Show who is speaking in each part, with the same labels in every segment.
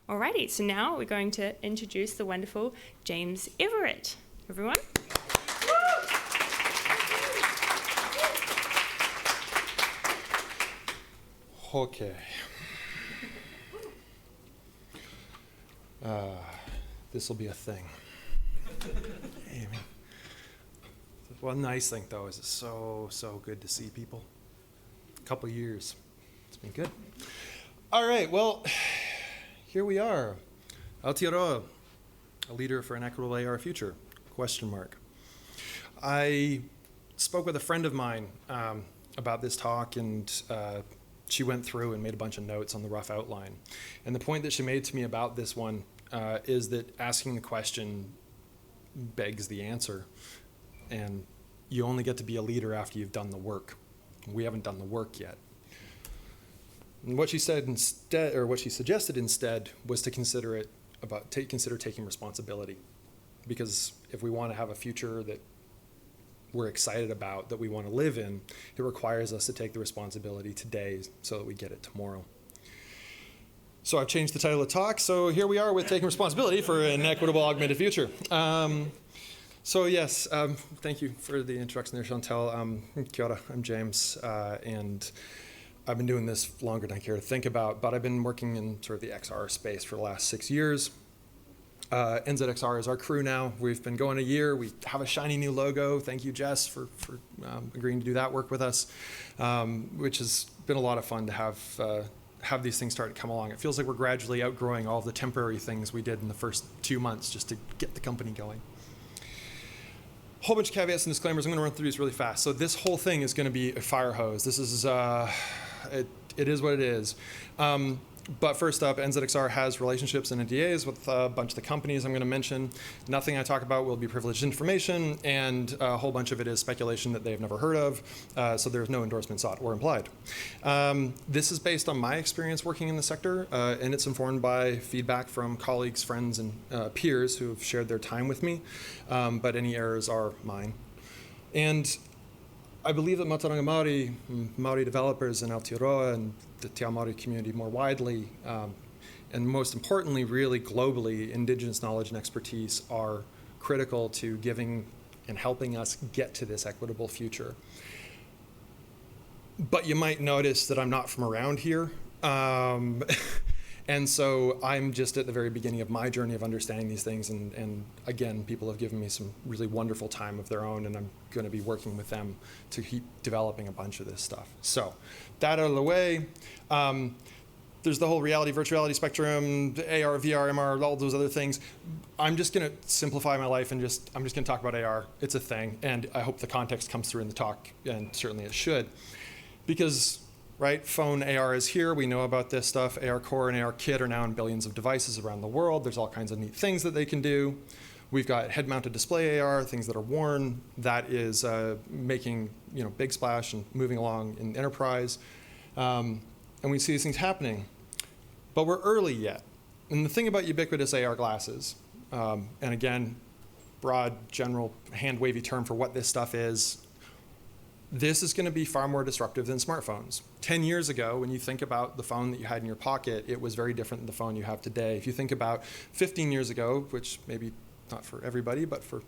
Speaker 1: Alrighty, so now we're going to introduce the wonderful James Everett. Everyone?
Speaker 2: Okay. This will be a thing. One nice thing, though, is it's so good to see people. A couple years. It's been good. All right, well, here we are. Aotearoa, a leader for an equitable AR future, ? I spoke with a friend of mine about this talk, and she went through and made a bunch of notes on the rough outline. And the point that she made to me about this one is that asking the question begs the answer. And you only get to be a leader after you've done the work. We haven't done the work yet. And what she said instead, or what she suggested instead, was to consider taking responsibility. Because if we want to have a future that we're excited about, that we want to live in, it requires us to take the responsibility today so that we get it tomorrow. So I've changed the title of the talk, so here we are with taking responsibility for an equitable augmented future. So yes, thank you for the introduction there, Chantel. Kia ora, I'm James, and I've been doing this longer than I care to think about, but I've been working in sort of the XR space for the last 6 years. NZXR is our crew now. We've been going a year. We have a shiny new logo. Thank you, Jess, for agreeing to do that work with us, which has been a lot of fun to have these things start to come along. It feels like we're gradually outgrowing all of the temporary things we did in the first 2 months just to get the company going. Whole bunch of caveats and disclaimers. I'm going to run through these really fast. So this whole thing is going to be a fire hose. This is, it is what it is. But first up, NZXR has relationships and NDAs with a bunch of the companies I'm going to mention. Nothing I talk about will be privileged information, and a whole bunch of it is speculation that they've never heard of, so there's no endorsement sought or implied. This is based on my experience working in the sector, and it's informed by feedback from colleagues, friends, and peers who have shared their time with me, but any errors are mine. And I believe that Mātauranga Māori, Māori developers in Aotearoa and the Te Ao Māori community more widely, and most importantly, really globally, Indigenous knowledge and expertise are critical to giving and helping us get to this equitable future. But you might notice that I'm not from around here. And so I'm just at the very beginning of my journey of understanding these things. And again, people have given me some really wonderful time of their own, and I'm going to be working with them to keep developing a bunch of this stuff. So that out of the way, there's the whole reality, virtuality spectrum, AR, VR, MR, all those other things. I'm just going to simplify my life and I'm just going to talk about AR. It's a thing. And I hope the context comes through in the talk, and certainly it should. Because right, phone AR is here. We know about this stuff. AR Core and AR Kit are now in billions of devices around the world. There's all kinds of neat things that they can do. We've got head-mounted display AR, things that are worn. That is making big splash and moving along in enterprise. And we see these things happening. But we're early yet. And the thing about ubiquitous AR glasses, and again, broad, general, hand-wavy term for what this stuff is, this is going to be far more disruptive than smartphones. 10 years ago, when you think about the phone that you had in your pocket, it was very different than the phone you have today. If you think about 15 years ago, which maybe not for everybody, but for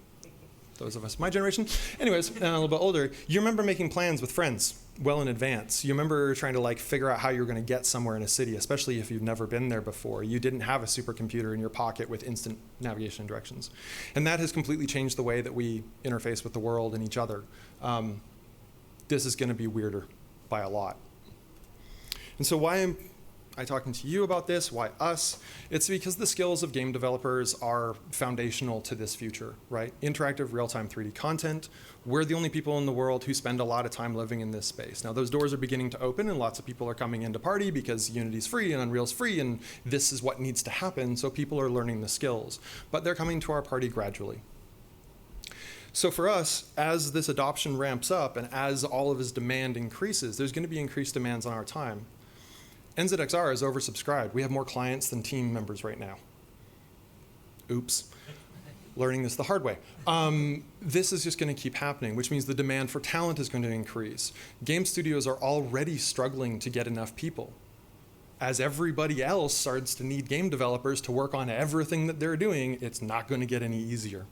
Speaker 2: those of us my generation, anyways, a little bit older, you remember making plans with friends well in advance. You remember trying to figure out how you're going to get somewhere in a city, especially if you've never been there before. You didn't have a supercomputer in your pocket with instant navigation and directions. And that has completely changed the way that we interface with the world and each other. This is going to be weirder by a lot. And so why am I talking to you about this? Why us? It's because the skills of game developers are foundational to this future, right? Interactive real-time 3D content. We're the only people in the world who spend a lot of time living in this space. Now those doors are beginning to open and lots of people are coming in to party because Unity's free and Unreal's free and this is what needs to happen, so people are learning the skills. But they're coming to our party gradually. So for us, as this adoption ramps up and as all of this demand increases, there's going to be increased demands on our time. NZXR is oversubscribed. We have more clients than team members right now. Oops. Learning this the hard way. This is just going to keep happening, which means the demand for talent is going to increase. Game studios are already struggling to get enough people. as everybody else starts to need game developers to work on everything that they're doing, it's not going to get any easier.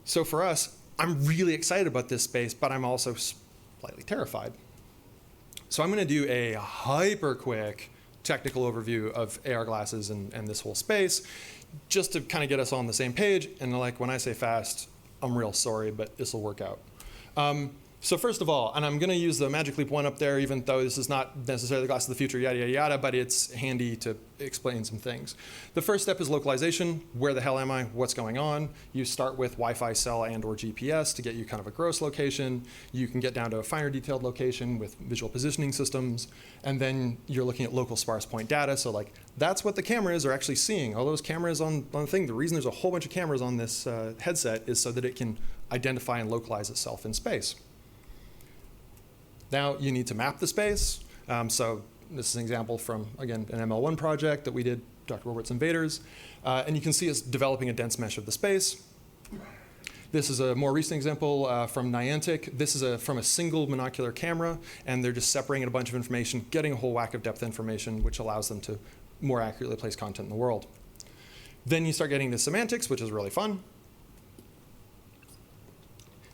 Speaker 2: So for us, I'm really excited about this space, but I'm also slightly terrified. So I'm going to do a hyper quick technical overview of AR glasses and this whole space, just to kind of get us all on the same page. And like when I say fast, I'm real sorry, but this will work out. So first of all, and I'm going to use the Magic Leap one up there, even though this is not necessarily the glass of the future, yada, yada, yada, but it's handy to explain some things. The first step is localization. Where the hell am I? What's going on? You start with Wi-Fi cell and or GPS to get you kind of a gross location. You can get down to a finer detailed location with visual positioning systems. And then you're looking at local sparse point data. So like, that's what the cameras are actually seeing. All those cameras on the thing, the reason there's a whole bunch of cameras on this headset is so that it can identify and localize itself in space. Now you need to map the space. So this is an example from, again, an ML1 project that we did, Dr. Robert's Invaders. And you can see us developing a dense mesh of the space. This is a more recent example from Niantic. This is from a single monocular camera, and they're just separating a bunch of information, getting a whole whack of depth information, which allows them to more accurately place content in the world. Then you start getting the semantics, which is really fun.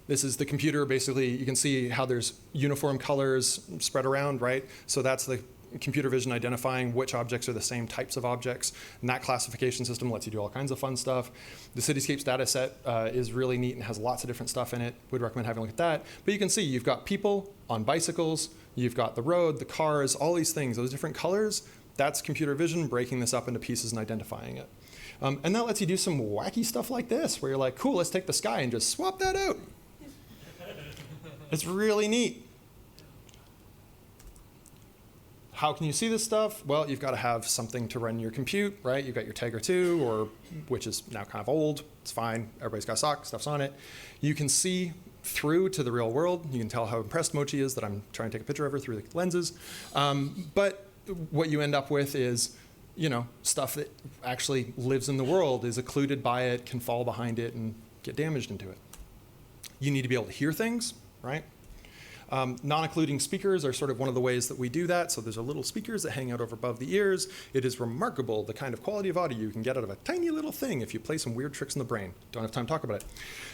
Speaker 2: This is the computer. Basically, you can see how there's uniform colors spread around, right? So that's the computer vision identifying which objects are the same types of objects. And that classification system lets you do all kinds of fun stuff. The Cityscapes data set is really neat and has lots of different stuff in it. Would recommend having a look at that. But you can see you've got people on bicycles, you've got the road, the cars, all these things, those different colors. That's computer vision breaking this up into pieces and identifying it. And that lets you do some wacky stuff like this, where you're like, cool, let's take the sky and just swap that out. It's really neat. How can you see this stuff? Well, you've got to have something to run your compute, right? You've got your Tegra 2, or which is now kind of old. It's fine. Everybody's got SOC, stuff's on it. You can see through to the real world. You can tell how impressed Mochi is that I'm trying to take a picture of her through the lenses. But what you end up with is, you know, stuff that actually lives in the world, is occluded by it, can fall behind it, and get damaged into it. You need to be able to hear things, right? Non-occluding speakers are sort of one of the ways that we do that. So there's a little speakers that hang out over above the ears. It is remarkable the kind of quality of audio you can get out of a tiny little thing if you play some weird tricks in the brain. Don't have time to talk about it.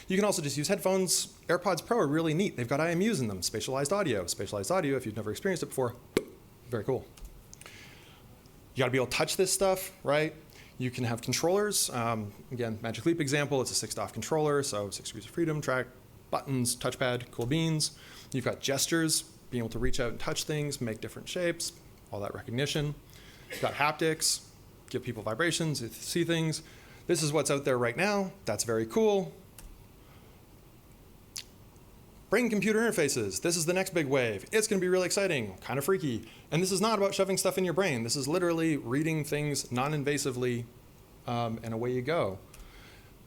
Speaker 2: You can also just use headphones. AirPods Pro are really neat. They've got IMUs in them, spatialized audio. Spatialized audio, if you've never experienced it before, very cool. You got to be able to touch this stuff, right? You can have controllers. Again, Magic Leap example, it's a 6-DoF controller, so 6 degrees of freedom, track, buttons, touchpad, cool beans. You've got gestures, being able to reach out and touch things, make different shapes, all that recognition. You've got haptics, give people vibrations, see things. This is what's out there right now. That's very cool. Brain-computer interfaces. This is the next big wave. It's going to be really exciting, kind of freaky. And this is not about shoving stuff in your brain. This is literally reading things non-invasively, and away you go.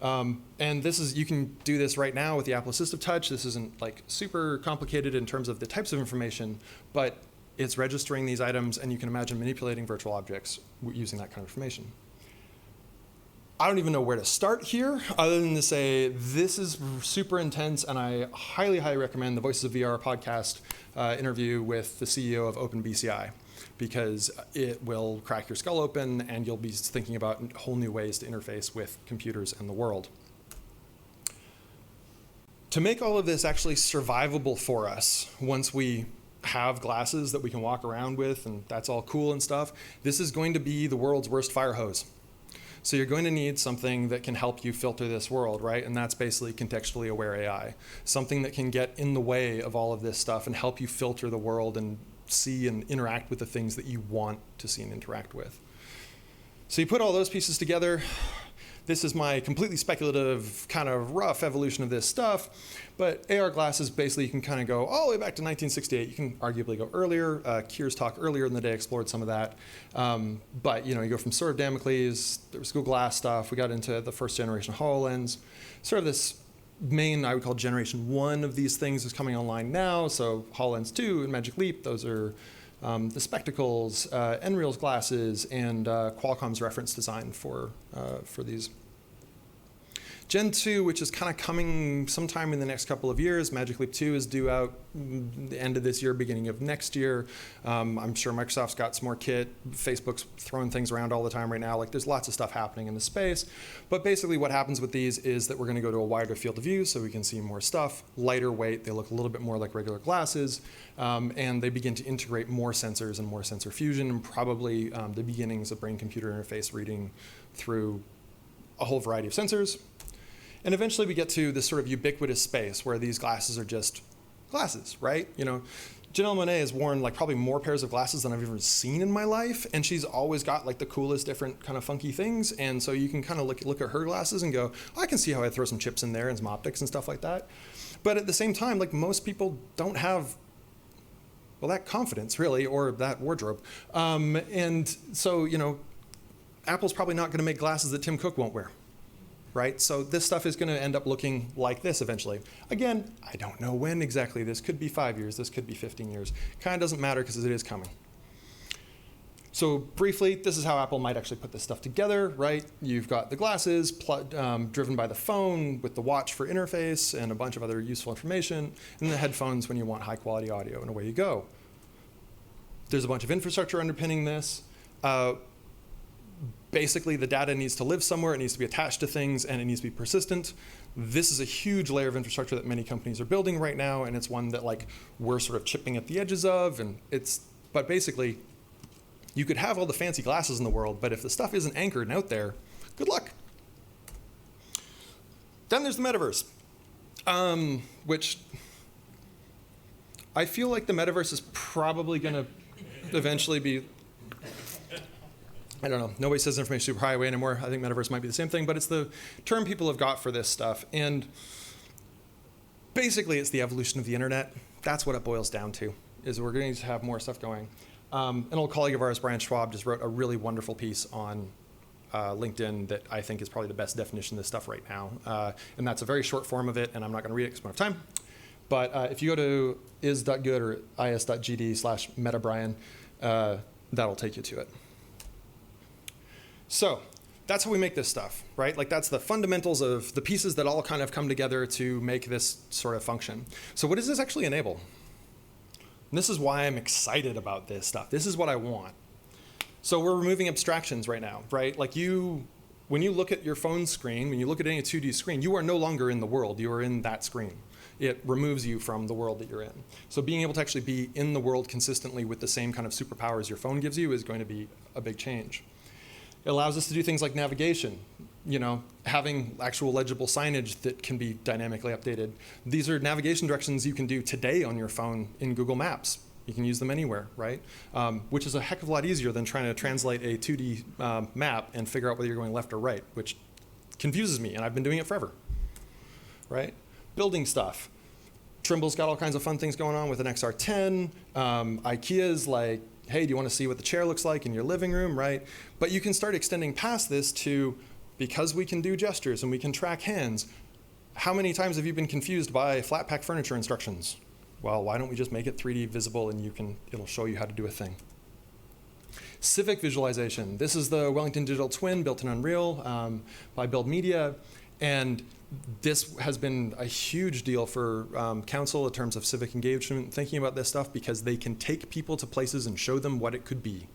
Speaker 2: And this is, you can do this right now with the Apple Assistive Touch. This isn't like super complicated in terms of the types of information, but it's registering these items, and you can imagine manipulating virtual objects using that kind of information. I don't even know where to start here, other than to say this is super intense, and I highly, highly recommend the Voices of VR podcast interview with the CEO of OpenBCI, because it will crack your skull open, and you'll be thinking about whole new ways to interface with computers and the world. To make all of this actually survivable for us, once we have glasses that we can walk around with, and that's all cool and stuff, this is going to be the world's worst fire hose. So you're going to need something that can help you filter this world, right? And that's basically contextually aware AI. Something that can get in the way of all of this stuff and help you filter the world and see and interact with the things that you want to see and interact with. So you put all those pieces together. This is my completely speculative, kind of rough evolution of this stuff. But AR glasses, basically, you can kind of go all the way back to 1968. You can arguably go earlier. Kier's talk earlier in the day explored some of that. But you know, you go from Sword of Damocles, there was Google Glass stuff. We got into the first generation HoloLens. Sort of this main, I would call generation 1 of these things is coming online now. So HoloLens 2 and Magic Leap, those are the spectacles, Nreal's glasses, and Qualcomm's reference design for these. Gen 2, which is kind of coming sometime in the next couple of years. Magic Leap 2 is due out the end of this year, beginning of next year. I'm sure Microsoft's got some more kit. Facebook's throwing things around all the time right now. Like, there's lots of stuff happening in the space. But basically what happens with these is that we're going to go to a wider field of view so we can see more stuff, lighter weight. They look a little bit more like regular glasses. And they begin to integrate more sensors and more sensor fusion, and probably the beginnings of brain-computer interface reading through a whole variety of sensors. And eventually we get to this sort of ubiquitous space where these glasses are just glasses, right? You know, Janelle Monáe has worn like probably more pairs of glasses than I've ever seen in my life, and she's always got like the coolest different kind of funky things. And so you can kind of look at her glasses and go, oh, I can see how I'd throw some chips in there and some optics and stuff like that. But at the same time, like, most people don't have, well, that confidence really, or that wardrobe. And so, you know, Apple's probably not going to make glasses that Tim Cook won't wear, right? So this stuff is going to end up looking like this eventually. Again, I don't know when exactly. This could be 5 years. This could be 15 years. Kind of doesn't matter because it is coming. So briefly, this is how Apple might actually put this stuff together, right? You've got the glasses driven by the phone with the watch for interface and a bunch of other useful information, and the headphones when you want high quality audio, and away you go. There's a bunch of infrastructure underpinning this. Basically, the data needs to live somewhere, it needs to be attached to things, and it needs to be persistent. This is a huge layer of infrastructure that many companies are building right now, and it's one that, like, we're sort of chipping at the edges of, but basically, you could have all the fancy glasses in the world, but if the stuff isn't anchored and out there, good luck. Then there's the Metaverse, which I feel like the Metaverse is probably going to eventually be, I don't know, nobody says information superhighway anymore. I think Metaverse might be the same thing, but it's the term people have got for this stuff. And basically, it's the evolution of the internet. That's what it boils down to, is we're going to have more stuff going. An old colleague of ours, Brian Schwab, just wrote a really wonderful piece on LinkedIn that I think is probably the best definition of this stuff right now. And that's a very short form of it, and I'm not going to read it because we don't have time. But if you go to is.good or is.gd/metabrian, that'll take you to it. So that's how we make this stuff, right? Like, that's the fundamentals of the pieces that all kind of come together to make this sort of function. So what does this actually enable? And this is why I'm excited about this stuff. This is what I want. So we're removing abstractions right now, right? Like, when you look at your phone screen, when you look at any 2D screen, you are no longer in the world. You are in that screen. It removes you from the world that you're in. So being able to actually be in the world consistently with the same kind of superpowers your phone gives you is going to be a big change. It allows us to do things like navigation, you know, having actual legible signage that can be dynamically updated. These are navigation directions you can do today on your phone in Google Maps. You can use them anywhere, right? Which is a heck of a lot easier than trying to translate a 2D map and figure out whether you're going left or right, which confuses me, and I've been doing it forever, right? Building stuff. Trimble's got all kinds of fun things going on with an XR10. IKEA's like, hey, do you want to see what the chair looks like in your living room, right? But you can start extending past this to, because we can do gestures and we can track hands, how many times have you been confused by flat pack furniture instructions? Well, why don't we just make it 3D visible and it'll show you how to do a thing. Civic visualization. This is the Wellington Digital Twin built in Unreal by Build Media. And this has been a huge deal for council in terms of civic engagement, thinking about this stuff, because they can take people to places and show them what it could be.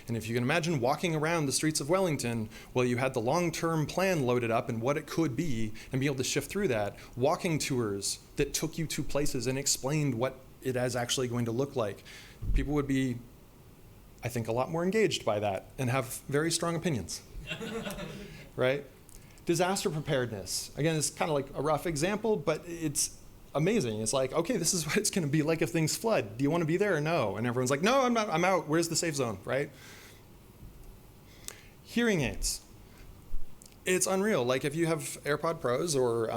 Speaker 2: And if you can imagine walking around the streets of Wellington, well, you had the long-term plan loaded up and what it could be, and be able to shift through that. Walking tours that took you to places and explained what it is actually going to look like. People would be, I think, a lot more engaged by that and have very strong opinions, right? Disaster preparedness. Again, it's kind of like a rough example, but it's amazing. It's like, okay, this is what it's going to be like if things flood. Do you want to be there or no? And everyone's like, no, I'm not. I'm out. Where's the safe zone, right? Hearing aids. It's unreal. Like, if you have AirPod Pros or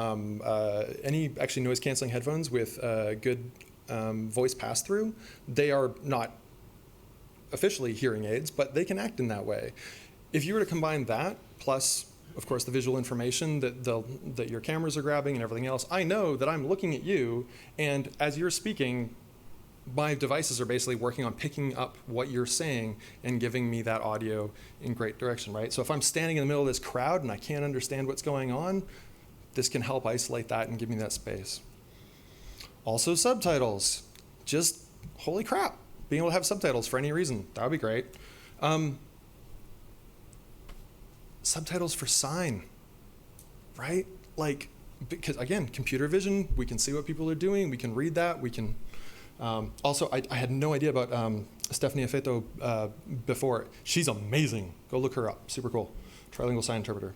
Speaker 2: any actually noise-canceling headphones with good voice pass-through, they are not officially hearing aids, but they can act in that way. If you were to combine that plus, of course, the visual information that your cameras are grabbing and everything else, I know that I'm looking at you, and as you're speaking, my devices are basically working on picking up what you're saying and giving me that audio in great direction, right? So if I'm standing in the middle of this crowd and I can't understand what's going on, This can help isolate that and give me that space. Also subtitles. Just, holy crap, being able to have subtitles for any reason, that would be great. Subtitles for sign, right? Like, because again, computer vision, we can see what people are doing, we can read that, we can, also, I had no idea about Stephanie Afeto before. She's amazing, go look her up, super cool. Trilingual sign interpreter.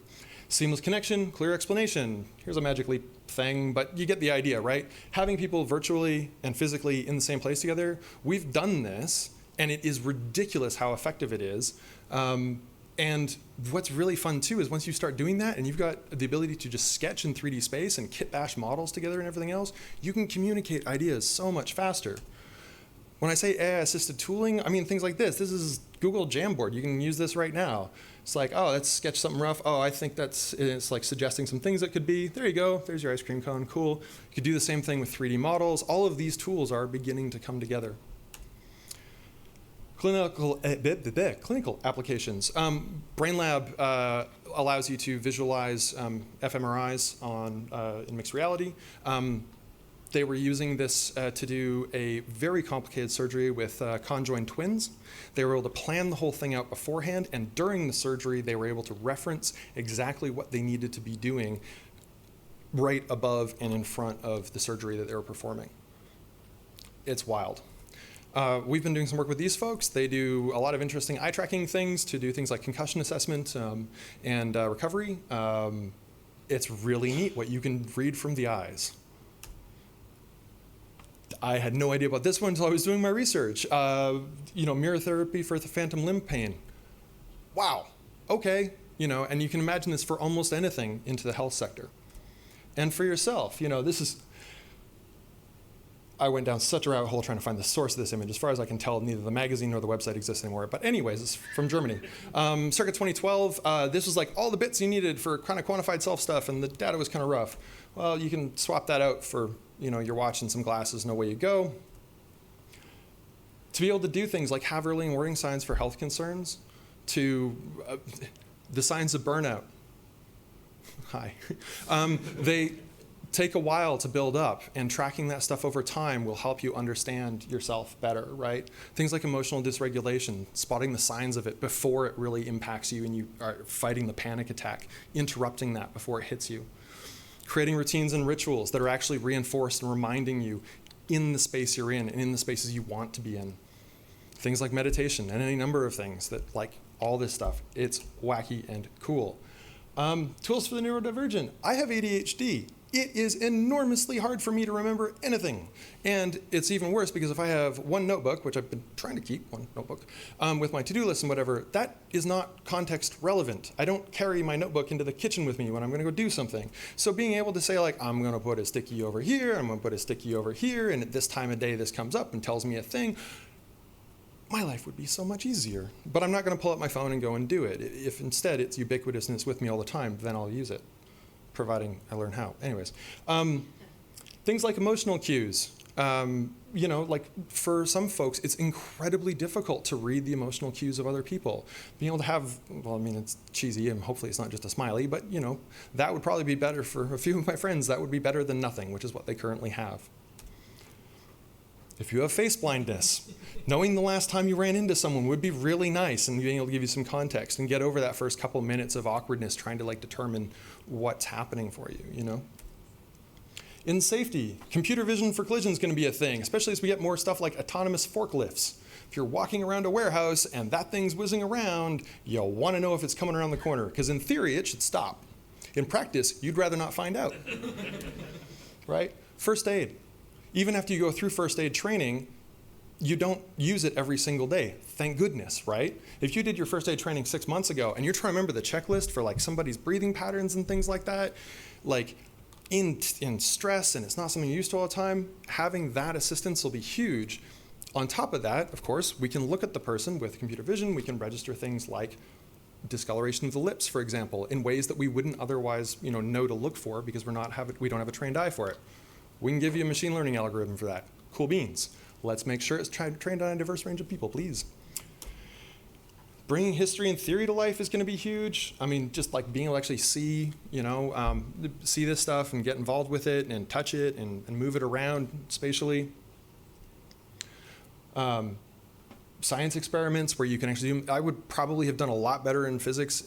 Speaker 2: Seamless connection, clear explanation. Here's a Magic Leap thing, but you get the idea, right? Having people virtually and physically in the same place together, we've done this, and it is ridiculous how effective it is. And what's really fun too is once you start doing that and you've got the ability to just sketch in 3D space and kit bash models together and everything else, you can communicate ideas so much faster. When I say AI-assisted tooling, I mean things like this. This is Google Jamboard. You can use this right now. It's like, oh, let's sketch something rough. Oh, I think it's like suggesting some things that could be. There you go. There's your ice cream cone. Cool. You could do the same thing with 3D models. All of these tools are beginning to come together. Clinical applications. BrainLab allows you to visualize fMRIs in mixed reality. They were using this to do a very complicated surgery with conjoined twins. They were able to plan the whole thing out beforehand, and during the surgery, they were able to reference exactly what they needed to be doing right above and in front of the surgery that they were performing. It's wild. We've been doing some work with these folks. They do a lot of interesting eye tracking things to do things like concussion assessment and recovery. It's really neat what you can read from the eyes. I had no idea about this one until I was doing my research. Mirror therapy for phantom limb pain. Wow, okay. And you can imagine this for almost anything into the health sector. And for yourself, this is, I went down such a rabbit hole trying to find the source of this image. As far as I can tell, neither the magazine nor the website exists anymore. But anyways, it's from Germany. Circa 2012, this was like all the bits you needed for kind of quantified self stuff, and the data was kind of rough. Well, you can swap that out for your watch and some glasses, and away you go. To be able to do things like have early warning signs for health concerns, to the signs of burnout. Hi. They take a while to build up, and tracking that stuff over time will help you understand yourself better, right? Things like emotional dysregulation, spotting the signs of it before it really impacts you and you are fighting the panic attack, interrupting that before it hits you. Creating routines and rituals that are actually reinforced and reminding you in the space you're in and in the spaces you want to be in. Things like meditation and any number of things that, like all this stuff, it's wacky and cool. Tools for the neurodivergent. I have ADHD. It is enormously hard for me to remember anything. And it's even worse because if I have one notebook, which I've been trying to keep, one notebook, with my to-do list and whatever, that is not context relevant. I don't carry my notebook into the kitchen with me when I'm gonna go do something. So being able to say like, I'm gonna put a sticky over here, I'm gonna put a sticky over here, and at this time of day this comes up and tells me a thing, my life would be so much easier. But I'm not gonna pull up my phone and go and do it. If instead it's ubiquitous and it's with me all the time, then I'll use it, providing I learn how. Anyways, things like emotional cues. Like for some folks, it's incredibly difficult to read the emotional cues of other people. Being able to have, well, I mean, it's cheesy and hopefully it's not just a smiley, but that would probably be better for a few of my friends. That would be better than nothing, which is what they currently have. If you have face blindness, knowing the last time you ran into someone would be really nice, and being able to give you some context and get over that first couple minutes of awkwardness trying to like determine what's happening for you, In safety, computer vision for collision is going to be a thing, especially as we get more stuff like autonomous forklifts. If you're walking around a warehouse and that thing's whizzing around, you'll want to know if it's coming around the corner, because in theory it should stop. In practice, you'd rather not find out, right? First aid. Even after you go through first aid training, you don't use it every single day. Thank goodness, right? If you did your first aid training 6 months ago and you're trying to remember the checklist for like somebody's breathing patterns and things like that, like in stress and it's not something you're used to all the time, having that assistance will be huge. On top of that, of course, we can look at the person with computer vision. We can register things like discoloration of the lips, for example, in ways that we wouldn't otherwise know to look for because we don't have a trained eye for it. We can give you a machine learning algorithm for that. Cool beans. Let's make sure it's trained on a diverse range of people, please. bringing history and theory to life is going to be huge. I mean, just like being able to actually see, see this stuff and get involved with it and touch it and move it around spatially. Science experiments where you can actually do, I would probably have done a lot better in physics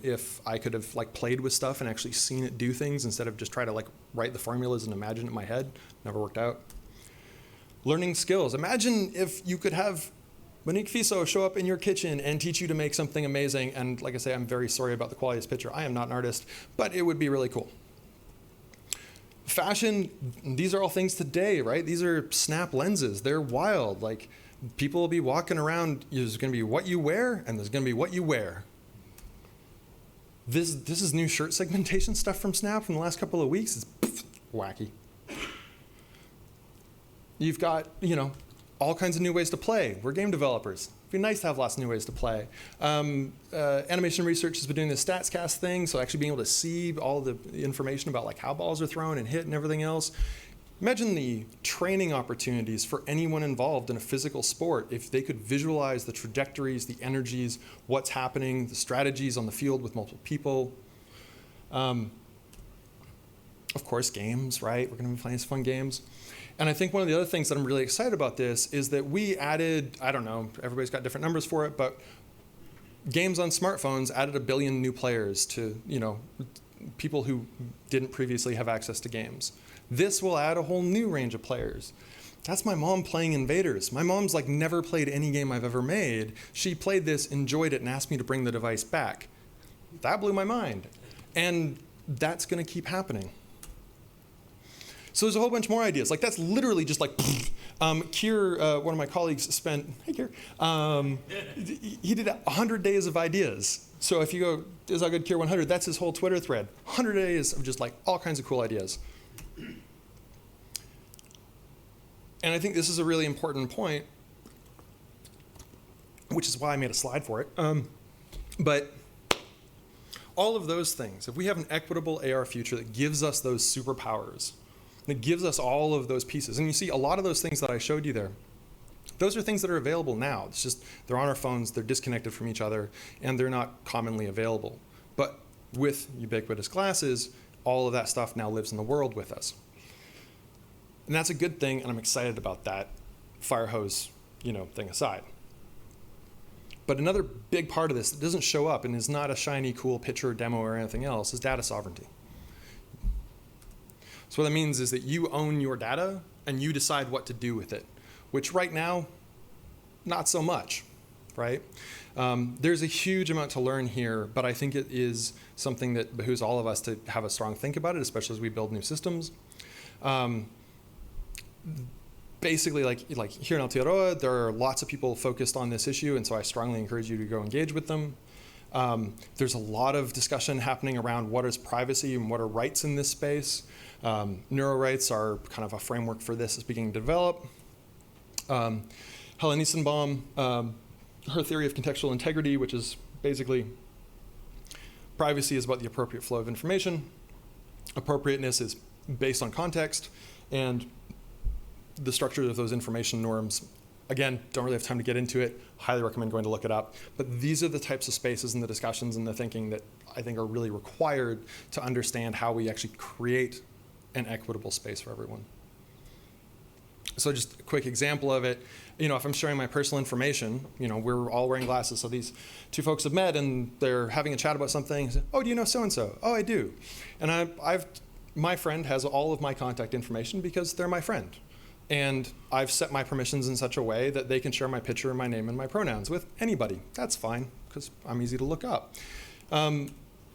Speaker 2: if I could have like played with stuff and actually seen it do things instead of just try to like write the formulas and imagine it in my head. Never worked out. Learning skills. Imagine if you could have Monique Fiso show up in your kitchen and teach you to make something amazing. And like I say, I'm very sorry about the quality of this picture. I am not an artist, but it would be really cool. Fashion, these are all things today, right? These are snap lenses. They're wild. Like, people will be walking around, there's going to be what you wear, and there's going to be what you wear. This is new shirt segmentation stuff from Snap from the last couple of weeks. It's wacky. You've got, all kinds of new ways to play. We're game developers. It'd be nice to have lots of new ways to play. Animation research has been doing this StatsCast thing, so actually being able to see all the information about like how balls are thrown and hit and everything else. Imagine the training opportunities for anyone involved in a physical sport if they could visualize the trajectories, the energies, what's happening, the strategies on the field with multiple people. Of course, games, right? We're going to be playing some fun games. And I think one of the other things that I'm really excited about this is that we added, I don't know, everybody's got different numbers for it, but games on smartphones added 1 billion new players to, people who didn't previously have access to games. This will add a whole new range of players. That's my mom playing Invaders. My mom's like never played any game I've ever made. She played this, enjoyed it, and asked me to bring the device back. That blew my mind. And that's going to keep happening. So there's a whole bunch more ideas. Like that's literally just like, Kier, one of my colleagues spent, hey Kier, he did 100 days of ideas. So if you go, is how good Kier 100, that's his whole Twitter thread. 100 days of just like all kinds of cool ideas. And I think this is a really important point, which is why I made a slide for it. But all of those things, if we have an equitable AR future that gives us those superpowers, that gives us all of those pieces, and you see a lot of those things that I showed you there, those are things that are available now. It's just they're on our phones, they're disconnected from each other, and they're not commonly available. But with ubiquitous glasses, all of that stuff now lives in the world with us. And that's a good thing, and I'm excited about that, fire hose, thing aside. But another big part of this that doesn't show up and is not a shiny, cool picture or demo or anything else is data sovereignty. So what that means is that you own your data and you decide what to do with it, which right now, not so much, right? There's a huge amount to learn here, but I think it is something that behooves all of us to have a strong think about it, especially as we build new systems. Basically, like here in Aotearoa, there are lots of people focused on this issue, and so I strongly encourage you to go engage with them. There's a lot of discussion happening around what is privacy and what are rights in this space. Neuro rights are kind of a framework for this that's beginning to develop. Helen Nissenbaum, her theory of contextual integrity, which is basically privacy is about the appropriate flow of information. Appropriateness is based on context, and the structure of those information norms, again, don't really have time to get into it. Highly recommend going to look it up. But these are the types of spaces and the discussions and the thinking that I think are really required to understand how we actually create an equitable space for everyone. So just a quick example of it, if I'm sharing my personal information, we're all wearing glasses. So these two folks have met and they're having a chat about something. Oh, do you know so-and-so? Oh, I do. And my friend has all of my contact information because they're my friend. And I've set my permissions in such a way that they can share my picture and my name and my pronouns with anybody. That's fine, because I'm easy to look up.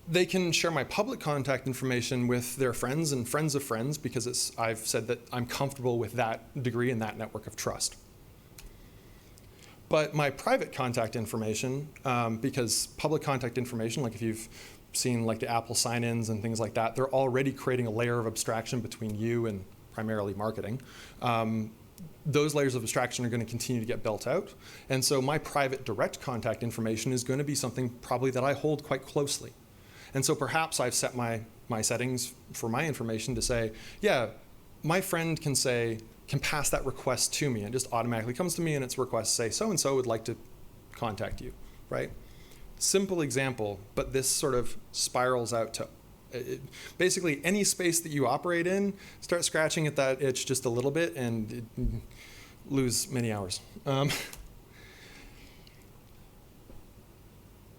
Speaker 2: They can share my public contact information with their friends and friends of friends because I've said that I'm comfortable with that degree and that network of trust. But my private contact information, because public contact information, like if you've seen like the Apple sign-ins and things like that, they're already creating a layer of abstraction between you and primarily marketing. Those layers of abstraction are going to continue to get built out. And so my private direct contact information is going to be something probably that I hold quite closely. And so perhaps I've set my settings for my information to say, yeah, my friend can pass that request to me and just automatically comes to me and its request say, so-and-so would like to contact you, right? simple example, but this sort of spirals out to basically any space that you operate in, start scratching at that itch just a little bit and lose many hours.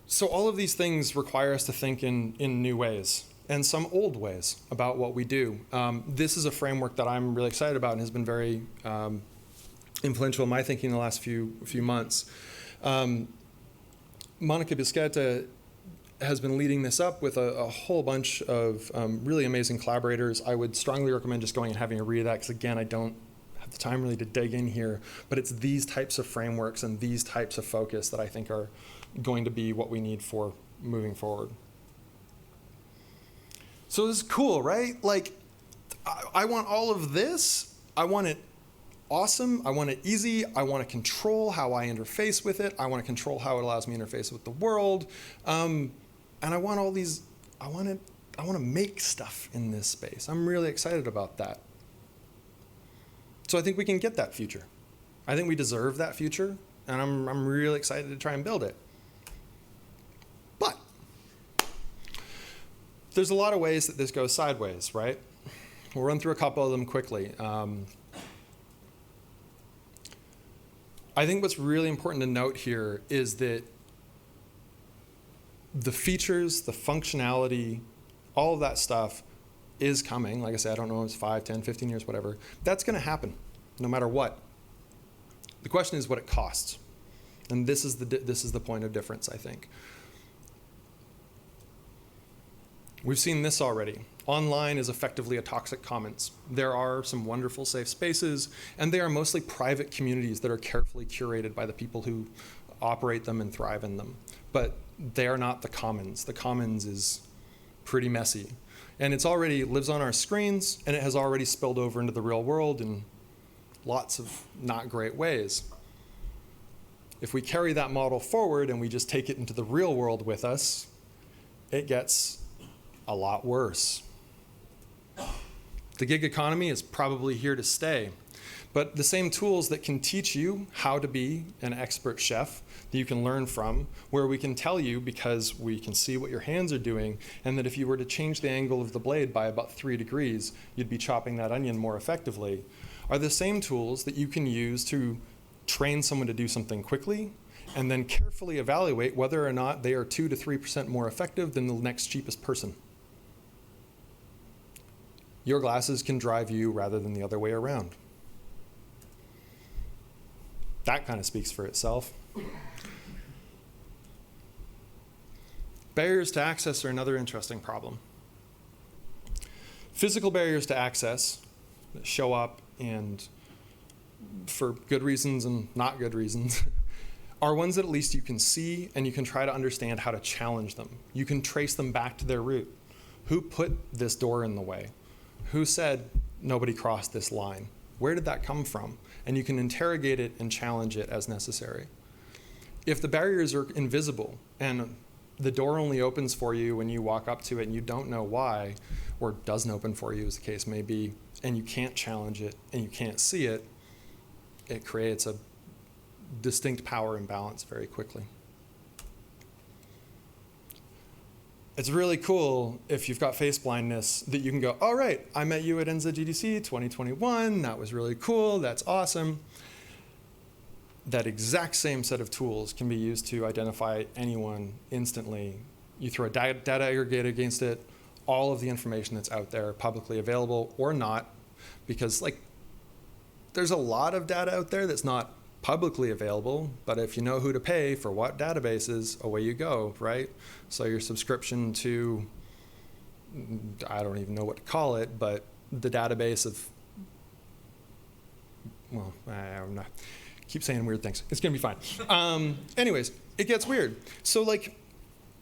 Speaker 2: So all of these things require us to think in new ways and some old ways about what we do. This is a framework that I'm really excited about and has been very influential in my thinking in the last few months. Monica Bisqueta has been leading this up with a whole bunch of really amazing collaborators. I would strongly recommend just going and having a read of that, because again, I don't have the time really to dig in here, but it's these types of frameworks and these types of focus that I think are going to be what we need for moving forward. So this is cool, right? Like, I want all of this. I want it awesome. I want it easy. I want to control how I interface with it. I want to control how it allows me to interface with the world. And I want all these, I want to make stuff in this space. I'm really excited about that. So I think we can get that future. I think we deserve that future, and I'm really excited to try and build it. But there's a lot of ways that this goes sideways, right? We'll run through a couple of them quickly. I think what's really important to note here is that the features, the functionality, all of that stuff is coming. Like I said, I don't know if it's 5, 10, 15 years, whatever. That's going to happen no matter what. The question is what it costs. And this is the point of difference, I think. We've seen this already. Online is effectively a toxic commons. There are some wonderful safe spaces, and they are mostly private communities that are carefully curated by the people who operate them and thrive in them. But they are not the commons. The commons is pretty messy. And it's already lives on our screens, and it has already spilled over into the real world in lots of not great ways. If we carry that model forward and we just take it into the real world with us, it gets a lot worse. The gig economy is probably here to stay, but the same tools that can teach you how to be an expert chef that you can learn from, where we can tell you because we can see what your hands are doing, and that if you were to change the angle of the blade by about 3 degrees, you'd be chopping that onion more effectively, are the same tools that you can use to train someone to do something quickly and then carefully evaluate whether or not they are 2 to 3% more effective than the next cheapest person. Your glasses can drive you rather than the other way around. That kind of speaks for itself. Barriers to access are another interesting problem. Physical barriers to access that show up and for good reasons and not good reasons are ones that at least you can see and you can try to understand how to challenge them. You can trace them back to their root. Who put this door in the way? Who said nobody crossed this line? Where did that come from? And you can interrogate it and challenge it as necessary. If the barriers are invisible and the door only opens for you when you walk up to it and you don't know why, or doesn't open for you as the case may be, and you can't challenge it and you can't see it, it creates a distinct power imbalance very quickly. It's really cool if you've got face blindness that you can go, all right, I met you at NZGDC 2021. That was really cool. That's awesome. That exact same set of tools can be used to identify anyone instantly. You throw a data aggregator against it, all of the information that's out there, publicly available or not, because like there's a lot of data out there that's not publicly available, but if you know who to pay for what databases, away you go, right? So your subscription to, I don't even know what to call it, but the database of, well, I'm not, keep saying weird things. It's gonna be fine. Anyways, it gets weird. So like,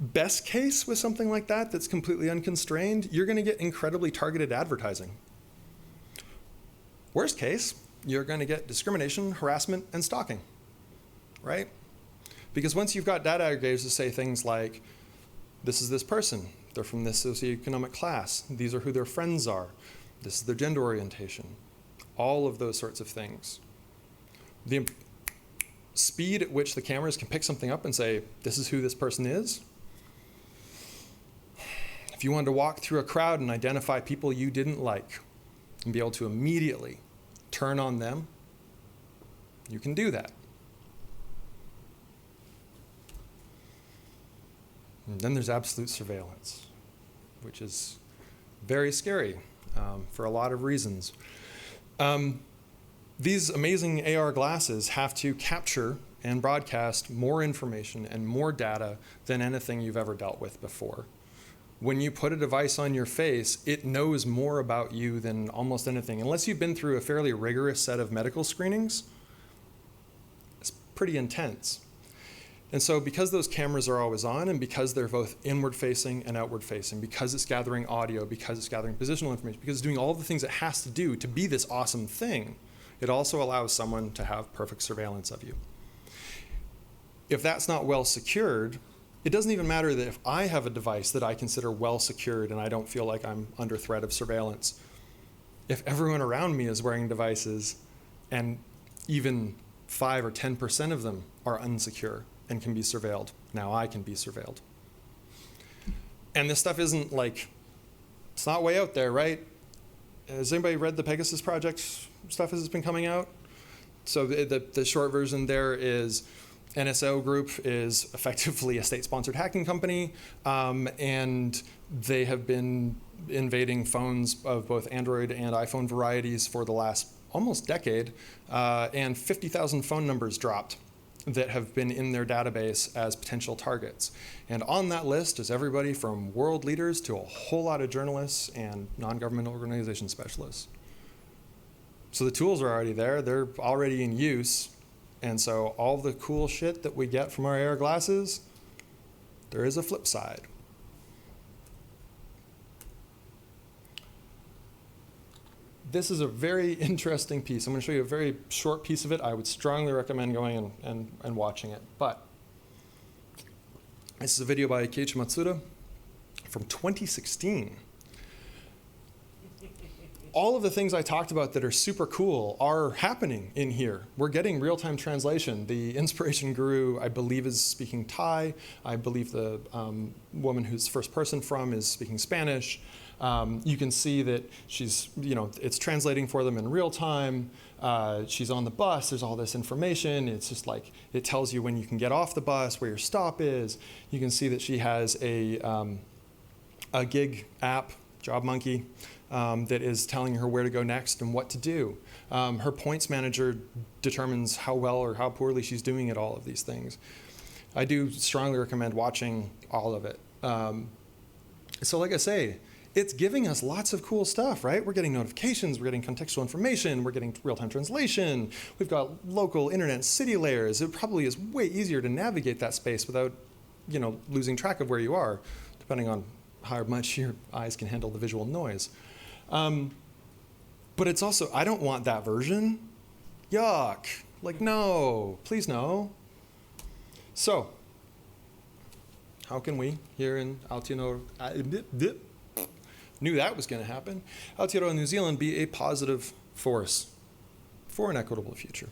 Speaker 2: best case with something like that that's completely unconstrained, you're gonna get incredibly targeted advertising. Worst case, you're going to get discrimination, harassment, and stalking, right? Because once you've got data aggregators to say things like, this is this person, they're from this socioeconomic class, these are who their friends are, this is their gender orientation, all of those sorts of things. speed at which the cameras can pick something up and say, this is who this person is. If you wanted to walk through a crowd and identify people you didn't like and be able to immediately turn on them, you can do that. And then there's absolute surveillance, which is very scary for a lot of reasons. These amazing AR glasses have to capture and broadcast more information and more data than anything you've ever dealt with before. When you put a device on your face, it knows more about you than almost anything. Unless you've been through a fairly rigorous set of medical screenings, it's pretty intense. And so because those cameras are always on, and because they're both inward facing and outward facing, because it's gathering audio, because it's gathering positional information, because it's doing all the things it has to do to be this awesome thing, it also allows someone to have perfect surveillance of you. If that's not well secured, it doesn't even matter that if I have a device that I consider well secured and I don't feel like I'm under threat of surveillance. If everyone around me is wearing devices and even 5 or 10% of them are unsecure and can be surveilled, now I can be surveilled. And this stuff isn't like, it's not way out there, right? Has anybody read the Pegasus Project stuff as it's been coming out? So the short version there is NSO Group is effectively a state-sponsored hacking company, and they have been invading phones of both Android and iPhone varieties for the last almost decade, and 50,000 phone numbers dropped that have been in their database as potential targets. And on that list is everybody from world leaders to a whole lot of journalists and non-government organization specialists. So the tools are already there, they're already in use. And so all the cool shit that we get from our AR glasses, there is a flip side. This is a very interesting piece. I'm going to show you a very short piece of it. I would strongly recommend going and watching it. But this is a video by Keiichi Matsuda from 2016. All of the things I talked about that are super cool are happening in here. We're getting real-time translation. The inspiration guru, I believe, is speaking Thai. I believe the woman who's first person from is speaking Spanish. You can see that she's, it's translating for them in real time. She's on the bus. There's all this information. It's just like, it tells you when you can get off the bus, where your stop is. You can see that she has a gig app, Job Monkey, that is telling her where to go next and what to do. Her points manager determines how well or how poorly she's doing at all of these things. I do strongly recommend watching all of it. So like I say, it's giving us lots of cool stuff, right? We're getting notifications, we're getting contextual information, we're getting real-time translation, we've got local internet city layers. It probably is way easier to navigate that space without, losing track of where you are, depending on how much your eyes can handle the visual noise. But it's also, I don't want that version. Yuck. Like, no, please no. So, how can we here in Aotearoa, knew that was going to happen, Aotearoa, New Zealand, be a positive force for an equitable future?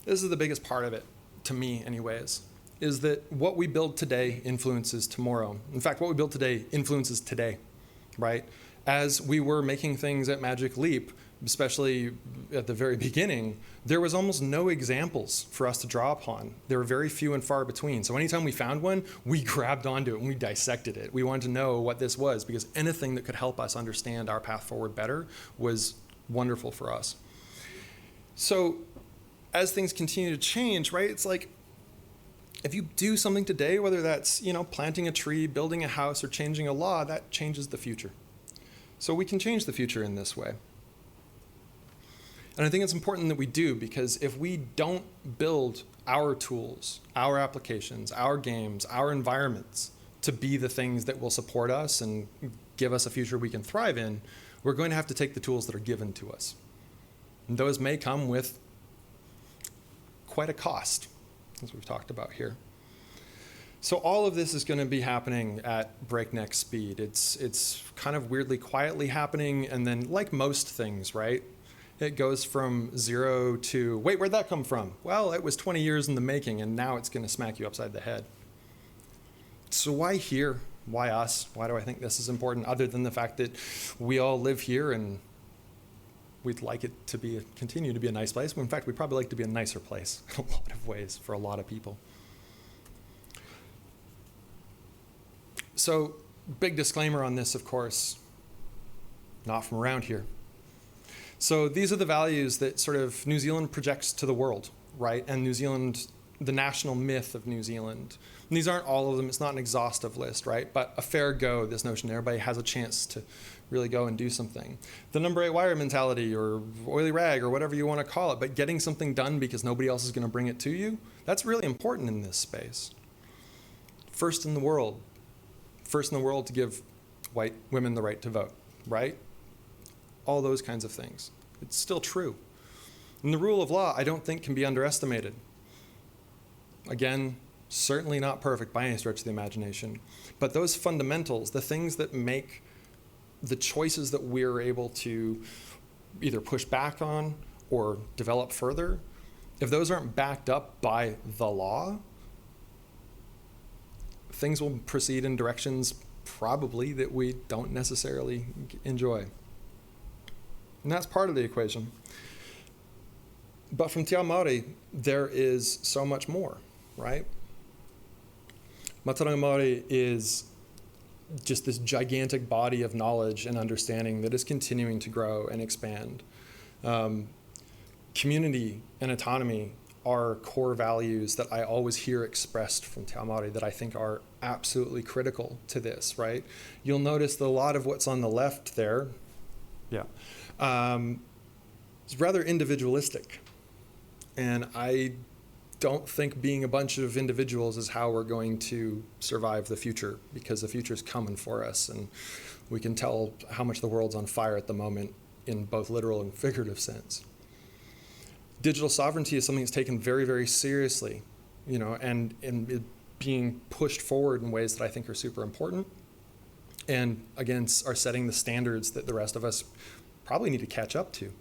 Speaker 2: This is the biggest part of it, to me anyways, is that what we build today influences tomorrow. In fact, what we build today influences today, right? As we were making things at Magic Leap, especially at the very beginning, there was almost no examples for us to draw upon. There were very few and far between. So anytime we found one, we grabbed onto it and we dissected it. We wanted to know what this was, because anything that could help us understand our path forward better was wonderful for us. So as things continue to change, right, it's like, if you do something today, whether that's, planting a tree, building a house, or changing a law, that changes the future. So we can change the future in this way. And I think it's important that we do, because if we don't build our tools, our applications, our games, our environments to be the things that will support us and give us a future we can thrive in, we're going to have to take the tools that are given to us. And those may come with quite a cost, as we've talked about here. So all of this is going to be happening at breakneck speed. It's kind of weirdly quietly happening, and then like most things, right? It goes from 0 to, wait, where'd that come from? Well, it was 20 years in the making, and now it's going to smack you upside the head. So why here? Why us? Why do I think this is important, other than the fact that we all live here and we'd like it to continue to be a nice place? In fact, we'd probably like to be a nicer place in a lot of ways for a lot of people. So, big disclaimer on this, of course, not from around here. So these are the values that sort of New Zealand projects to the world, right? And New Zealand, the national myth of New Zealand. And these aren't all of them, it's not an exhaustive list, right? But a fair go, this notion that everybody has a chance to really go and do something. The number 8 wire mentality, or oily rag, or whatever you want to call it, but getting something done because nobody else is going to bring it to you, that's really important in this space. First in the world to give white women the right to vote, right? All those kinds of things. It's still true. And the rule of law, I don't think, can be underestimated. Again, certainly not perfect by any stretch of the imagination. But those fundamentals, the things that make the choices that we're able to either push back on or develop further, if those aren't backed up by the law, things will proceed in directions probably that we don't necessarily enjoy. And that's part of the equation. But from Te Ao Māori, there is so much more, right? Mātauranga Māori is just this gigantic body of knowledge and understanding that is continuing to grow and expand. Community and autonomy are core values that I always hear expressed from Te Ao Māori that I think are absolutely critical to this, right? You'll notice that a lot of what's on the left there, it's rather individualistic. And I don't think being a bunch of individuals is how we're going to survive the future, because the future's coming for us, and we can tell how much the world's on fire at the moment in both literal and figurative sense. Digital sovereignty is something that's taken very, very seriously, and it being pushed forward in ways that I think are super important, and again, are setting the standards that the rest of us probably need to catch up to.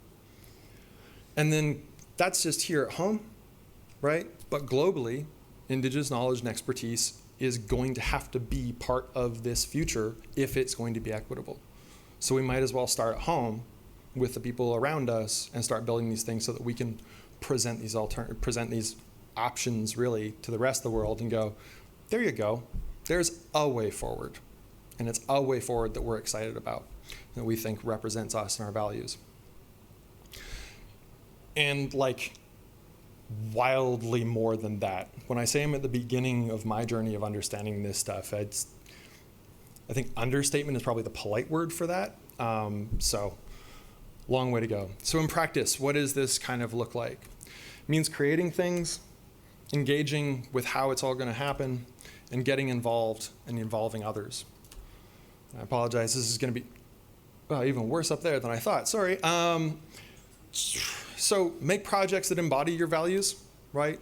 Speaker 2: And then that's just here at home, right? But globally, Indigenous knowledge and expertise is going to have to be part of this future if it's going to be equitable. So we might as well start at home with the people around us and start building these things so that we can present these options really to the rest of the world and go, there you go, there's a way forward. And it's a way forward that we're excited about, that we think represents us and our values. And like wildly more than that. When I say I'm at the beginning of my journey of understanding this stuff, I think understatement is probably the polite word for that. So long way to go. So in practice, what does this kind of look like? It means creating things, engaging with how it's all going to happen, and getting involved and involving others. I apologize, this is going to be even worse up there than I thought, sorry. So make projects that embody your values, right?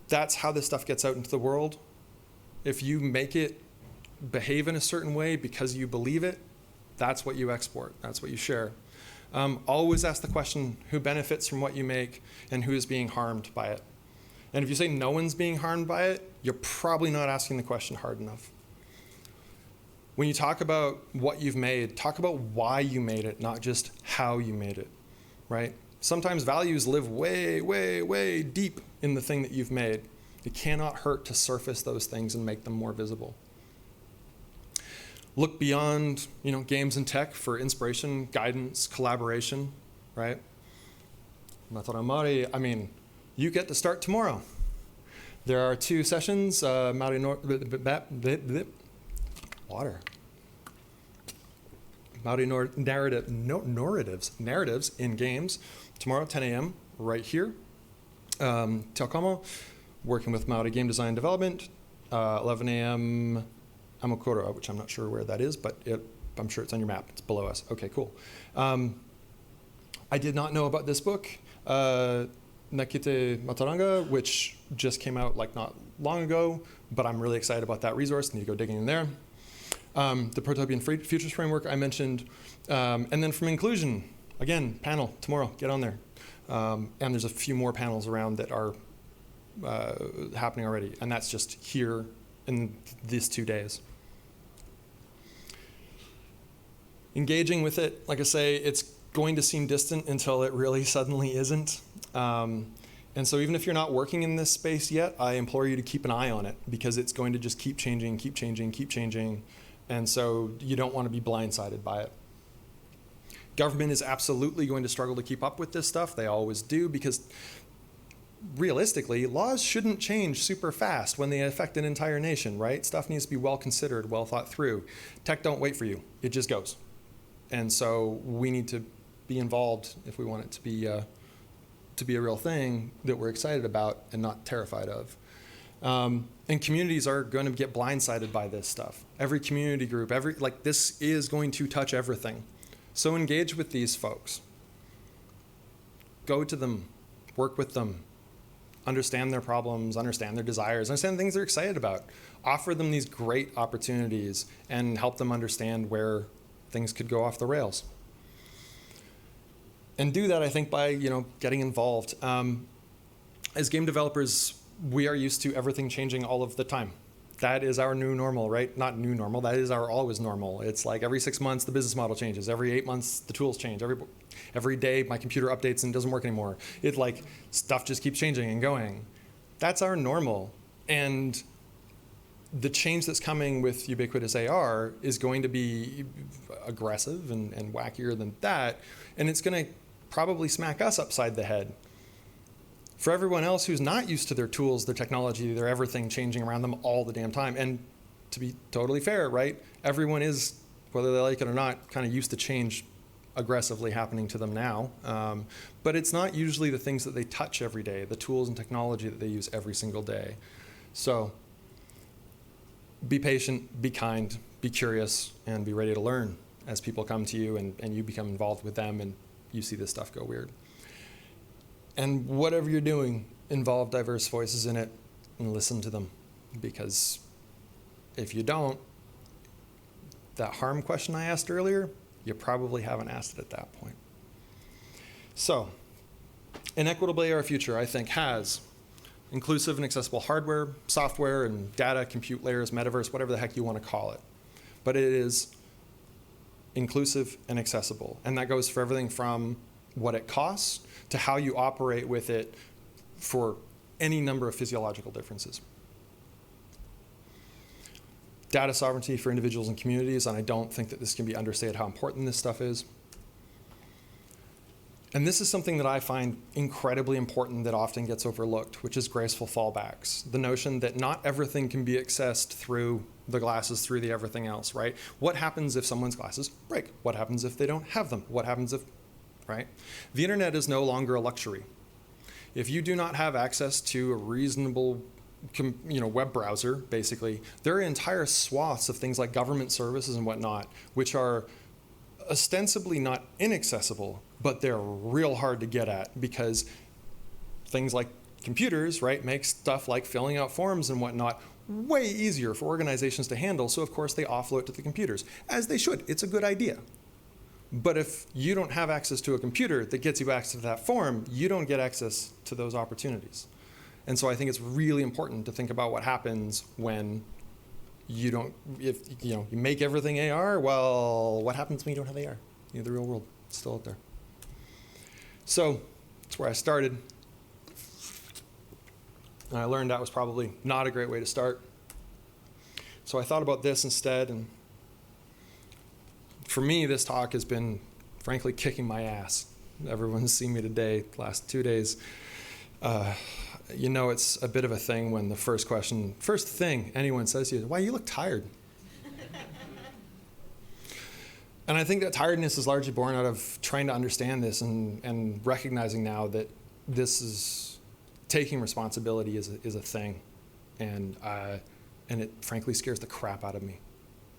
Speaker 2: That's how this stuff gets out into the world. If you make it behave in a certain way because you believe it, that's what you export, that's what you share. Always ask the question, who benefits from what you make and who is being harmed by it? And if you say no one's being harmed by it, you're probably not asking the question hard enough. When you talk about what you've made, talk about why you made it, not just how you made it, right? Sometimes values live way, way, way deep in the thing that you've made. It cannot hurt to surface those things and make them more visible. Look beyond, games and tech for inspiration, guidance, collaboration, right? Mātauranga Māori, you get to start tomorrow. There are 2 sessions, Māori narratives in games tomorrow, 10 a.m. right here. Te Ao Como, working with Māori game design development, 11 a.m. Aotearoa, which I'm not sure where that is, but I'm sure it's on your map. It's below us. Okay, cool. I did not know about this book, Nakite Mātauranga, which just came out not long ago, but I'm really excited about that resource. I need to go digging in there. The Protopian Futures Framework I mentioned. And then from inclusion, Again, panel tomorrow, get on there. And there's a few more panels around that are happening already, and that's just here in these 2 days. Engaging with it, like I say, it's going to seem distant until it really suddenly isn't. And so even if you're not working in this space yet, I implore you to keep an eye on it, because it's going to just keep changing, keep changing, keep changing. And so you don't want to be blindsided by it. Government is absolutely going to struggle to keep up with this stuff. They always do, because realistically, laws shouldn't change super fast when they affect an entire nation, right? Stuff needs to be well considered, well thought through. Tech don't wait for you. It just goes. And so we need to be involved if we want it to be a real thing that we're excited about and not terrified of. And communities are going to get blindsided by this stuff. Every community group, this is going to touch everything. So engage with these folks. Go to them, work with them, understand their problems, understand their desires, understand things they're excited about. Offer them these great opportunities and help them understand where things could go off the rails. And do that, I think, by getting involved. As game developers, we are used to everything changing all of the time. That is our new normal, right? Not new normal, that is our always normal. It's like every 6 months the business model changes. Every 8 months the tools change. Every day my computer updates and doesn't work anymore. Stuff just keeps changing and going. That's our normal. And the change that's coming with ubiquitous AR is going to be aggressive and wackier than that. And it's going to probably smack us upside the head. For everyone else who's not used to their tools, their technology, their everything changing around them all the damn time. And to be totally fair, right? Everyone is, whether they like it or not, kind of used to change aggressively happening to them now. But it's not usually the things that they touch every day, the tools and technology that they use every single day. So be patient, be kind, be curious, and be ready to learn as people come to you and you become involved with them and you see this stuff go weird. And whatever you're doing, involve diverse voices in it and listen to them. Because if you don't, that harm question I asked earlier, you probably haven't asked it at that point. So, an equitable AR future, I think, has inclusive and accessible hardware, software, and data, compute layers, metaverse, whatever the heck you want to call it. But it is inclusive and accessible. And that goes for everything from what it costs to how you operate with it for any number of physiological differences. Data sovereignty for individuals and communities, and I don't think that this can be understated how important this stuff is. And this is something that I find incredibly important that often gets overlooked, which is graceful fallbacks. The notion that not everything can be accessed through the glasses, through the everything else, right? What happens if someone's glasses break? What happens if they don't have them? What happens if, right? The internet is no longer a luxury. If you do not have access to a reasonable web browser, basically, there are entire swaths of things like government services and whatnot, which are ostensibly not inaccessible, but they're real hard to get at because things like computers, right, make stuff like filling out forms and whatnot way easier for organizations to handle. So of course they offload to the computers, as they should. It's a good idea. But if you don't have access to a computer that gets you access to that form, you don't get access to those opportunities. And so I think it's really important to think about what happens when you don't, if you make everything AR, well, what happens when you don't have AR? The real world is still out there. So that's where I started. And I learned that was probably not a great way to start. So I thought about this instead, and for me, this talk has been, frankly, kicking my ass. Everyone's seen me today, the last 2 days. It's a bit of a thing when the first thing anyone says to you is, "Why, you look tired." And I think that tiredness is largely born out of trying to understand this and recognizing now that this is taking responsibility is a thing, and it frankly scares the crap out of me.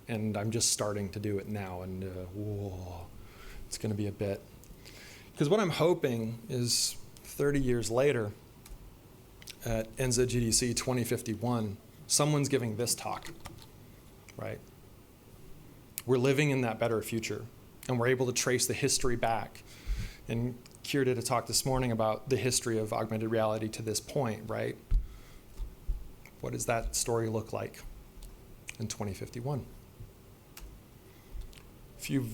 Speaker 2: And I'm just starting to do it now, and it's going to be a bit. Because what I'm hoping is 30 years later at NZGDC 2051, someone's giving this talk, right? We're living in that better future, and we're able to trace the history back And Keir did a talk this morning about the history of augmented reality to this point, right? What does that story look like in 2051? A few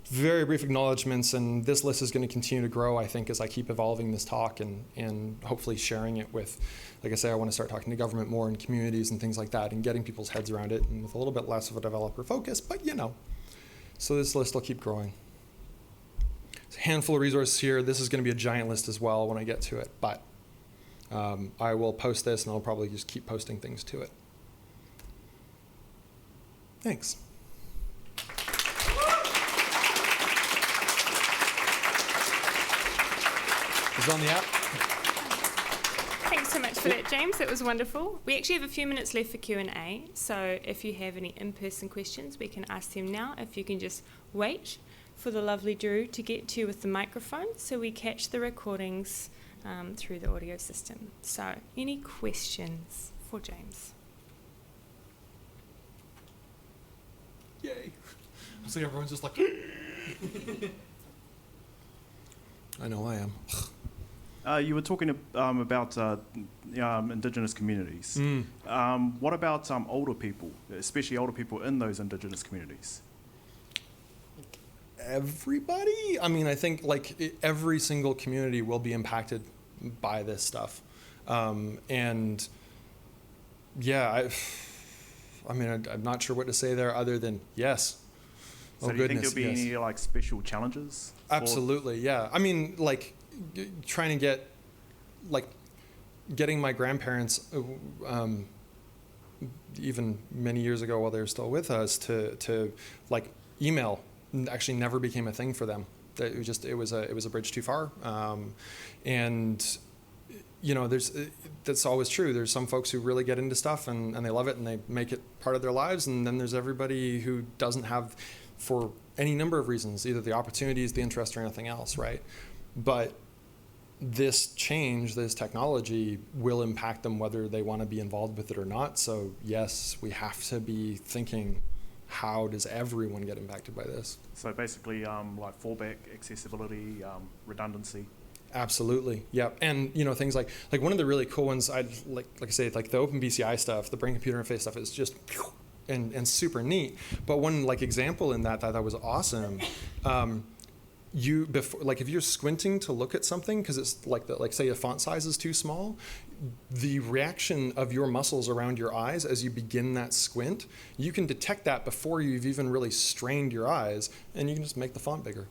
Speaker 2: very brief acknowledgements, and this list is going to continue to grow, I think, as I keep evolving this talk and hopefully sharing it with, like I say, I want to start talking to government more and communities and things like that and getting people's heads around it, and with a little bit less of a developer focus, but you know. So this list will keep growing. There's a handful of resources here. This is going to be a giant list as well when I get to it, but I will post this and I'll probably just keep posting things to it. Thanks. Is it on the app?
Speaker 1: Thanks so much for that, James. It was wonderful. We actually have a few minutes left for Q&A, so if you have any in-person questions, we can ask them now. If you can just wait for the lovely Drew to get to you with the microphone so we catch the recordings through the audio system. So, any questions for James?
Speaker 2: Yay. So everyone's just like... I know I am.
Speaker 3: You were talking about Indigenous communities. What about older people, especially older people in those Indigenous communities?
Speaker 2: Everybody? I mean, I think like every single community will be impacted by this stuff. And yeah, I mean, I'm not sure what to say there other than yes.
Speaker 3: So do you think there'll be any like special challenges?
Speaker 2: Absolutely, yeah. I mean, like trying to get, like getting my grandparents, even many years ago while they were still with us, to like email actually never became a thing for them. It was a bridge too far. And you know, that's always true. There's some folks who really get into stuff and they love it and they make it part of their lives. And then there's everybody who doesn't have, for any number of reasons, either the opportunities, the interest, or anything else, right? But this change, this technology will impact them whether they want to be involved with it or not. So yes, we have to be thinking, how does everyone get impacted by this?
Speaker 3: So basically like fallback, accessibility, redundancy.
Speaker 2: Absolutely, yeah. And you know, things like one of the really cool ones, like I say, like the OpenBCI stuff, the brain computer interface stuff is just and super neat. But one like example in that was awesome. If you're squinting to look at something because it's like say a font size is too small, the reaction of your muscles around your eyes as you begin that squint, you can detect that before you've even really strained your eyes, and you can just make the font bigger.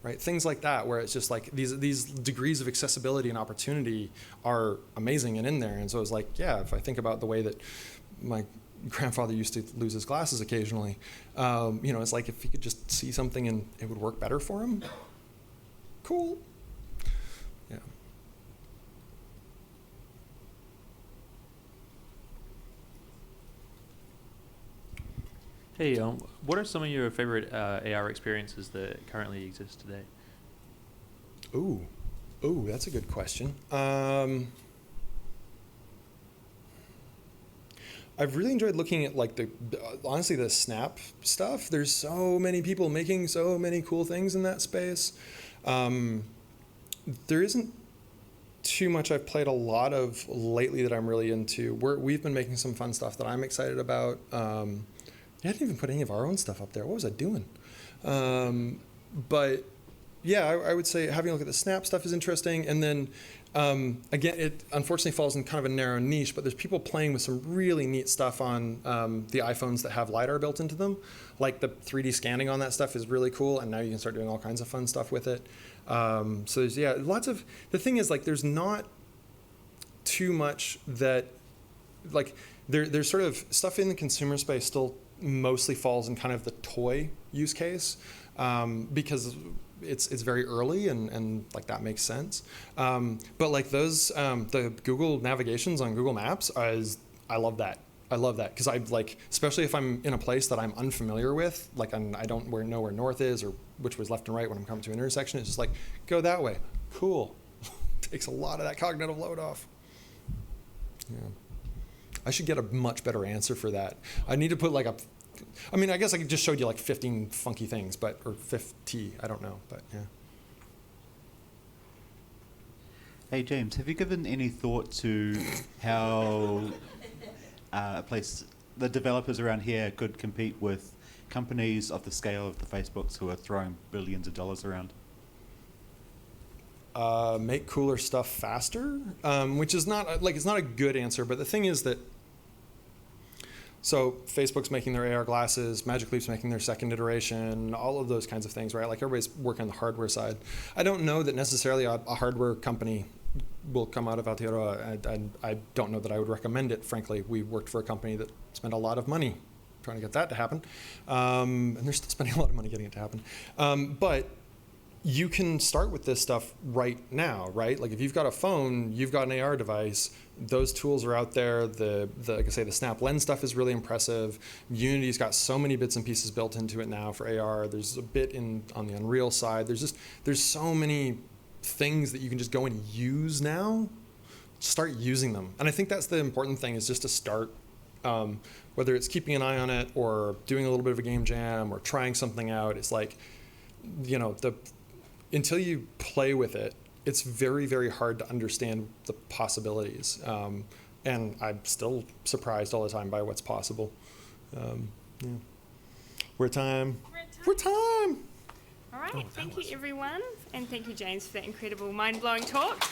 Speaker 2: Right? Things like that, where it's just like these degrees of accessibility and opportunity are amazing and in there. And so it's like, yeah, if I think about the way that my grandfather used to lose his glasses occasionally, you know, it's like if he could just see something and it would work better for him. Cool. Yeah.
Speaker 4: Hey, what are some of your favorite AR experiences that currently exist today?
Speaker 2: Ooh, that's a good question. I've really enjoyed looking at like honestly the Snap stuff. There's so many people making so many cool things in that space. There isn't too much I've played a lot of lately that I'm really into. We've been making some fun stuff that I'm excited about. I didn't even put any of our own stuff up there. What was I doing? But yeah, I would say having a look at the Snap stuff is interesting. And then again, it unfortunately falls in kind of a narrow niche, but there's people playing with some really neat stuff on the iPhones that have LiDAR built into them. Like the 3D scanning on that stuff is really cool. And now you can start doing all kinds of fun stuff with it. So there's, yeah, lots of, the thing is like, there's not too much that, like there's sort of stuff in the consumer space still mostly falls in kind of the toy use case because it's very early and like that makes sense. But like those, the Google navigations on Google Maps, I love that. I love that because I like, especially if I'm in a place that I'm unfamiliar with, like I don't know where north is or which was left and right when I'm coming to an intersection. It's just like, go that way. Cool. Takes a lot of that cognitive load off. Yeah. I should get a much better answer for that. I need to put like I mean, I guess I just showed you like 15 funky things, or 50, I don't know, but yeah.
Speaker 5: Hey James, have you given any thought to how the developers around here could compete with companies of the scale of the Facebooks who are throwing billions of dollars around?
Speaker 2: Make cooler stuff faster, which is not it's not a good answer. But the thing is that, so Facebook's making their AR glasses, Magic Leap's making their second iteration, all of those kinds of things, right? Like everybody's working on the hardware side. I don't know that necessarily a hardware company will come out of Aotearoa. I don't know that I would recommend it, frankly. We worked for a company that spent a lot of money trying to get that to happen. And they're still spending a lot of money getting it to happen. But you can start with this stuff right now, right? Like if you've got a phone, you've got an AR device, those tools are out there. Like I say, the Snap Lens stuff is really impressive. Unity's got so many bits and pieces built into it now for AR. There's a bit on the Unreal side. There's so many things that you can just go and use now. Start using them. And I think that's the important thing, is just to start, whether it's keeping an eye on it or doing a little bit of a game jam or trying something out. It's like, until you play with it, it's very, very hard to understand the possibilities. And I'm still surprised all the time by what's possible. Yeah. We're time.
Speaker 1: All right, thank you everyone, and thank you James for that incredible mind-blowing talk.